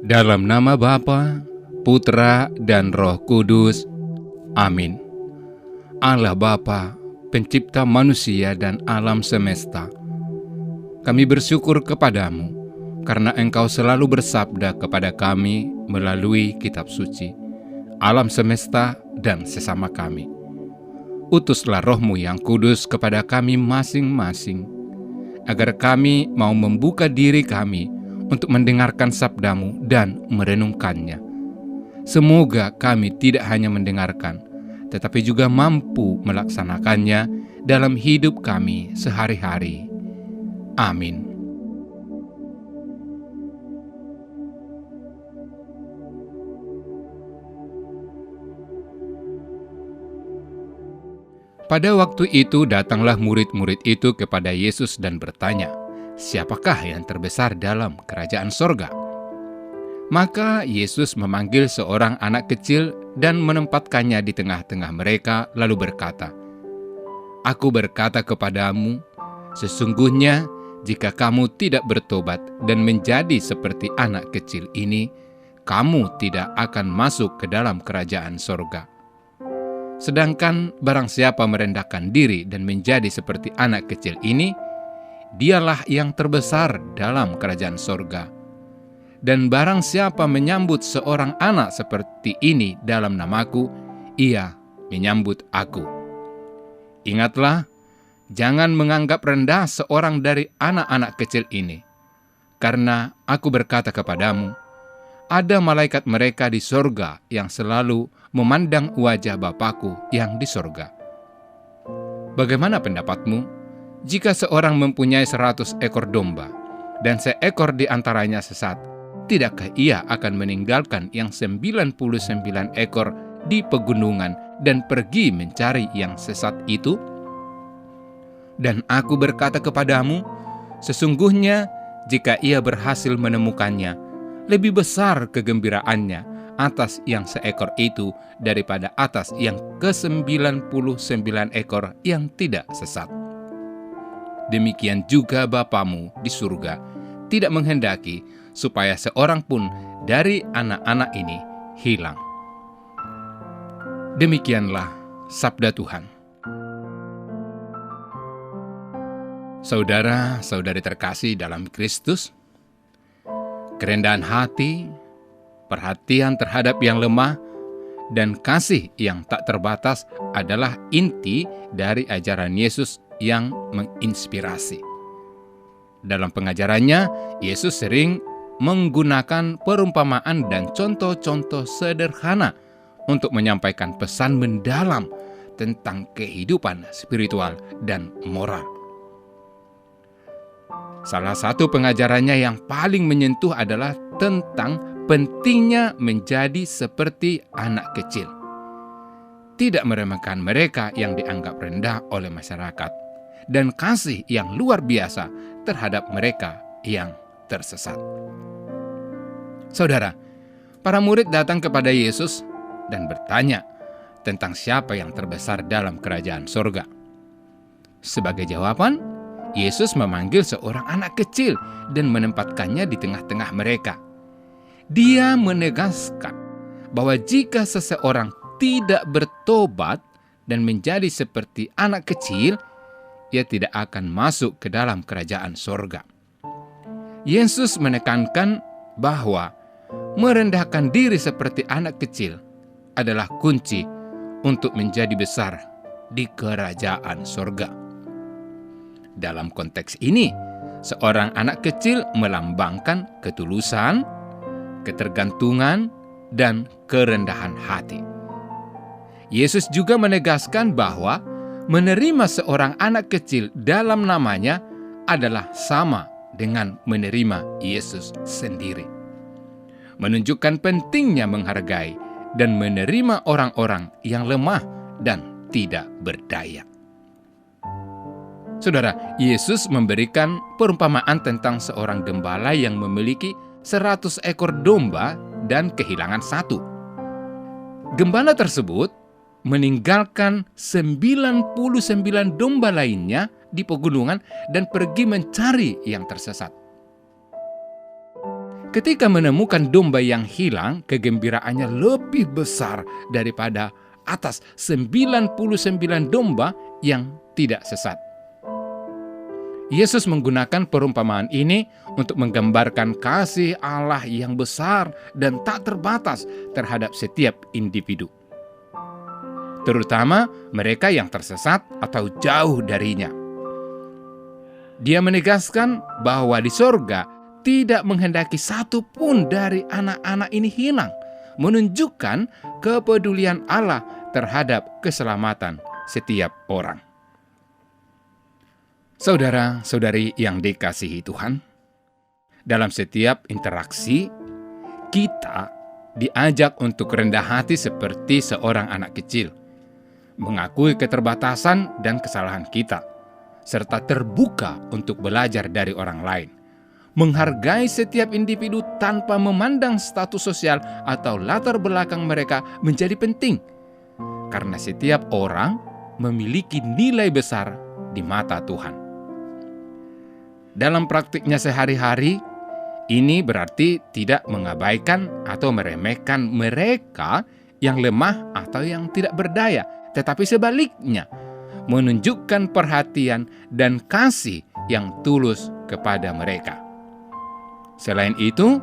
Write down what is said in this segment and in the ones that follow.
Dalam nama Bapa, Putra, dan Roh Kudus. Amin. Allah Bapa, pencipta manusia dan alam semesta, kami bersyukur kepadamu karena Engkau selalu bersabda kepada kami melalui kitab suci, alam semesta, dan sesama kami. Utuslah Roh-Mu yang kudus kepada kami masing-masing, agar kami mau membuka diri kami untuk mendengarkan sabda-Mu dan merenungkannya. Semoga kami tidak hanya mendengarkan, tetapi juga mampu melaksanakannya dalam hidup kami sehari-hari. Amin. Pada waktu itu datanglah murid-murid itu kepada Yesus dan bertanya, "Siapakah yang terbesar dalam kerajaan sorga?" Maka Yesus memanggil seorang anak kecil dan menempatkannya di tengah-tengah mereka, lalu berkata, "Aku berkata kepadamu, sesungguhnya jika kamu tidak bertobat dan menjadi seperti anak kecil ini, kamu tidak akan masuk ke dalam kerajaan sorga. Sedangkan barang siapa merendahkan diri dan menjadi seperti anak kecil ini, dialah yang terbesar dalam kerajaan sorga. Dan barang siapa menyambut seorang anak seperti ini dalam namaku, ia menyambut aku. Ingatlah, jangan menganggap rendah seorang dari anak-anak kecil ini. Karena aku berkata kepadamu, ada malaikat mereka di sorga yang selalu memandang wajah Bapakku yang di sorga. Bagaimana pendapatmu? Jika seorang mempunyai 100 ekor domba, dan seekor di antaranya sesat, tidakkah ia akan meninggalkan yang 99 ekor di pegunungan dan pergi mencari yang sesat itu? Dan aku berkata kepadamu, sesungguhnya jika ia berhasil menemukannya, lebih besar kegembiraannya atas yang seekor itu daripada atas yang ke-99 ekor yang tidak sesat. Demikian juga Bapamu di surga tidak menghendaki supaya seorang pun dari anak-anak ini hilang." Demikianlah sabda Tuhan. Saudara-saudari terkasih dalam Kristus, kerendahan hati, perhatian terhadap yang lemah, dan kasih yang tak terbatas adalah inti dari ajaran Yesus yang menginspirasi. Dalam pengajarannya, Yesus sering menggunakan perumpamaan dan contoh-contoh sederhana untuk menyampaikan pesan mendalam tentang kehidupan spiritual dan moral. Salah satu pengajarannya yang paling menyentuh adalah tentang pentingnya menjadi seperti anak kecil. Tidak meremehkan mereka yang dianggap rendah oleh masyarakat, dan kasih yang luar biasa terhadap mereka yang tersesat. Saudara, para murid datang kepada Yesus dan bertanya tentang siapa yang terbesar dalam kerajaan sorga. Sebagai jawaban, Yesus memanggil seorang anak kecil dan menempatkannya di tengah-tengah mereka. Dia menegaskan bahwa jika seseorang tidak bertobat dan menjadi seperti anak kecil, ia tidak akan masuk ke dalam kerajaan sorga. Yesus menekankan bahwa merendahkan diri seperti anak kecil adalah kunci untuk menjadi besar di kerajaan sorga. Dalam konteks ini, seorang anak kecil melambangkan ketulusan, ketergantungan, dan kerendahan hati. Yesus juga menegaskan bahwa menerima seorang anak kecil dalam namanya adalah sama dengan menerima Yesus sendiri. Menunjukkan pentingnya menghargai dan menerima orang-orang yang lemah dan tidak berdaya. Saudara, Yesus memberikan perumpamaan tentang seorang gembala yang memiliki 100 ekor domba dan kehilangan satu. Gembala tersebut meninggalkan 99 domba lainnya di pegunungan dan pergi mencari yang tersesat. Ketika menemukan domba yang hilang, kegembiraannya lebih besar daripada atas 99 domba yang tidak sesat. Yesus menggunakan perumpamaan ini untuk menggambarkan kasih Allah yang besar dan tak terbatas terhadap setiap individu, terutama mereka yang tersesat atau jauh darinya. Dia menegaskan bahwa di sorga tidak menghendaki satu pun dari anak-anak ini hilang, menunjukkan kepedulian Allah terhadap keselamatan setiap orang. Saudara-saudari yang dikasihi Tuhan, dalam setiap interaksi, kita diajak untuk rendah hati seperti seorang anak kecil, mengakui keterbatasan dan kesalahan kita, serta terbuka untuk belajar dari orang lain, menghargai setiap individu tanpa memandang status sosial atau latar belakang mereka menjadi penting, karena setiap orang memiliki nilai besar di mata Tuhan. Dalam praktiknya sehari-hari, ini berarti tidak mengabaikan atau meremehkan mereka yang lemah atau yang tidak berdaya, tetapi sebaliknya, menunjukkan perhatian dan kasih yang tulus kepada mereka. Selain itu,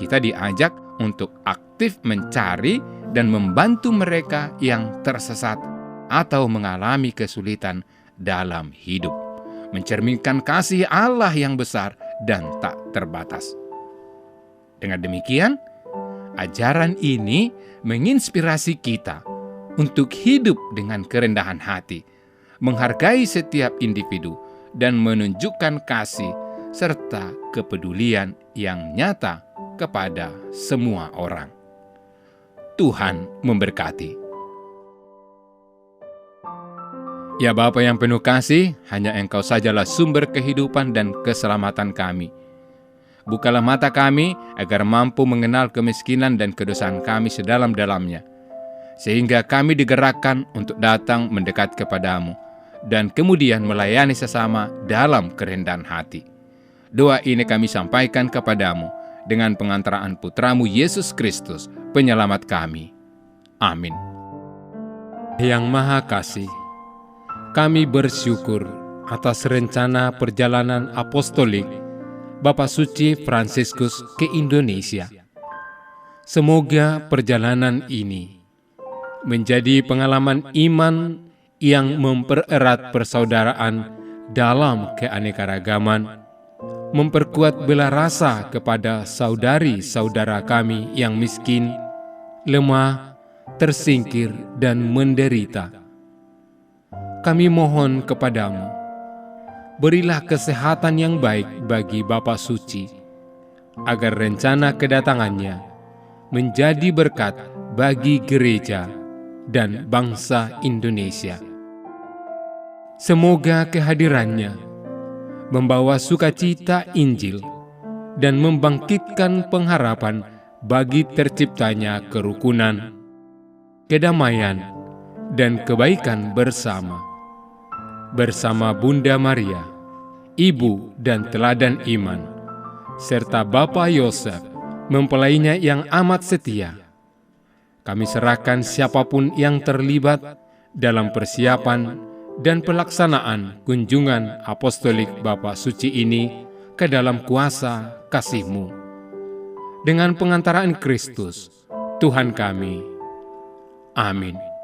kita diajak untuk aktif mencari dan membantu mereka yang tersesat atau mengalami kesulitan dalam hidup, mencerminkan kasih Allah yang besar dan tak terbatas. Dengan demikian, ajaran ini menginspirasi kita untuk hidup dengan kerendahan hati, menghargai setiap individu, dan menunjukkan kasih serta kepedulian yang nyata kepada semua orang. Tuhan memberkati. Ya Bapa yang penuh kasih, hanya Engkau sajalah sumber kehidupan dan keselamatan kami. Bukalah mata kami agar mampu mengenal kemiskinan dan kedosaan kami sedalam-dalamnya, sehingga kami digerakkan untuk datang mendekat kepadamu, dan kemudian melayani sesama dalam kerendahan hati. Doa ini kami sampaikan kepadamu dengan pengantaraan Putramu Yesus Kristus, penyelamat kami. Amin. Yang Maha Kasih, kami bersyukur atas rencana perjalanan apostolik Bapak Suci Fransiskus ke Indonesia. Semoga perjalanan ini menjadi pengalaman iman yang mempererat persaudaraan dalam keanekaragaman, memperkuat bela rasa kepada saudari-saudara kami yang miskin, lemah, tersingkir, dan menderita. Kami mohon kepadamu, berilah kesehatan yang baik bagi Bapak Suci, agar rencana kedatangannya menjadi berkat bagi gereja dan bangsa Indonesia. Semoga kehadirannya membawa sukacita Injil dan membangkitkan pengharapan bagi terciptanya kerukunan, kedamaian, dan kebaikan bersama Bunda Maria, Ibu dan Teladan Iman, serta Bapak Yosef, mempelainya yang amat setia. Kami serahkan siapapun yang terlibat dalam persiapan dan pelaksanaan kunjungan apostolik Bapak Suci ini ke dalam kuasa kasih-Mu. Dengan pengantaraan Kristus, Tuhan kami. Amin.